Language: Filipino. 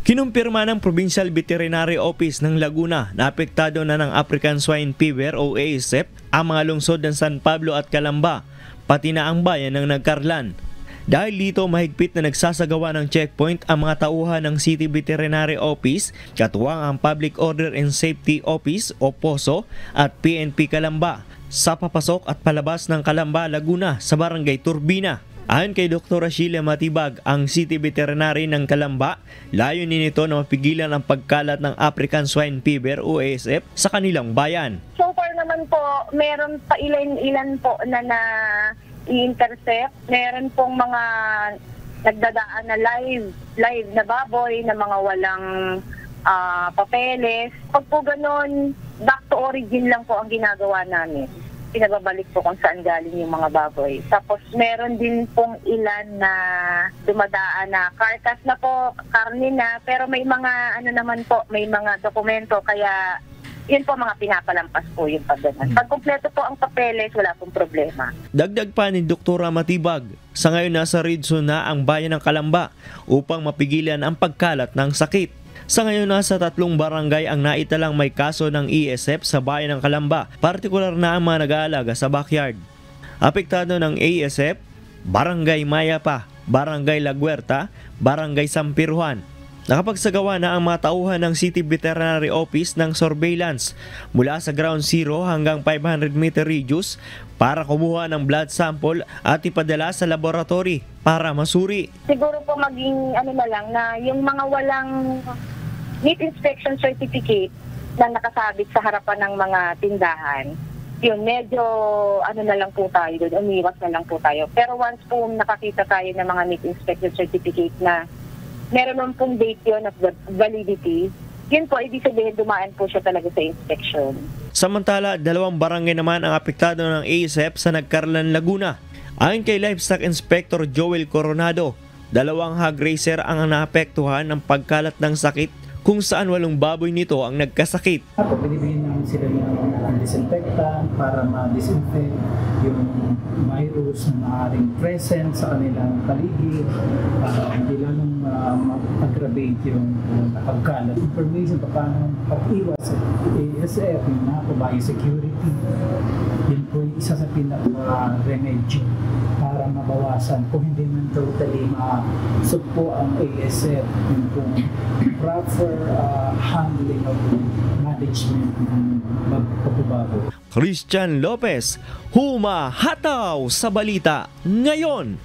Kinumpirma ng Provincial Veterinary Office ng Laguna na apektado na ng African Swine Fever o ASF ang mga lungsod ng San Pablo at Calamba, pati na ang bayan ng Nagcarlan. Dahil dito mahigpit na nagsasagawa ng checkpoint ang mga tauhan ng City Veterinary Office, katuwang ang Public Order and Safety Office o POSO at PNP Calamba sa papasok at palabas ng Calamba, Laguna sa Barangay Turbina. Ayon kay Dr. Sheila Matibag, ang City Veterinary ng Calamba, layunin nito na mapigilan ang pagkalat ng African Swine Fever o ASF sa kanilang bayan. So far naman po, meron pa ilan po na i-intercept. Meron pong mga nagdadaan na live na baboy na mga walang papeles. Pag po ganun, back to origin lang po ang ginagawa namin. Pinababalik po kung saan galing yung mga baboy. Tapos meron din pong ilan na dumadaan na carcass na po, karne na, pero may mga naman po, may mga dokumento, kaya yun po mga pinapalampas po yung pagdanan. Pag kumpleto po ang papeles, wala pong problema. Dagdag pa ni Dr. Matibag, sa ngayon nasa red zone na ang bayan ng Calamba upang mapigilan ang pagkalat ng sakit. Sa ngayon nasa 3 barangay ang naitalang may kaso ng ESF sa bayan ng Calamba, partikular na ang mga nag-aalaga sa backyard. Apektado ng ASF, Barangay Mayapa, Barangay La Huerta, Barangay Sampiruhan. Nakapagsagawa na ang mga tauhan ng City Veterinary Office ng surveillance mula sa ground zero hanggang 500 meter radius para kumuha ng blood sample at ipadala sa laboratory para masuri. Siguro po maging na lang na yung mga walang meat inspection certificate na nakasabit sa harapan ng mga tindahan, yun, medyo na lang po tayo doon, umiwas na lang po tayo. Pero once po nakakita tayo ng mga meat inspection certificate na meron naman pong date yun of validity, yun po, ibig sabihin dumaan po siya talaga sa inspection. Samantala, 2 barangay naman ang apektado ng ASF sa Nagcarlan, Laguna. Ayon kay Livestock Inspector Joel Coronado, 2 hog raiser ang naapektuhan ng pagkalat ng sakit kung saan 8 baboy nito ang nagkasakit. Binibigyan namin sila ng disinfectant para ma-disinfect yung virus na maaaring present sa kanilang paligid para hindi lalong mag-aggravate yung pagkalat. Information pa paano pag-iwas sa ASF, yung biosecurity, yun po yung isa sa pinaka-remedyo para mabawasan kung hindi man totally ma-sugpo ang ASF, yung kung proper handling of management ng pagbabago. Christian Lopez, humahataw sa balita ngayon.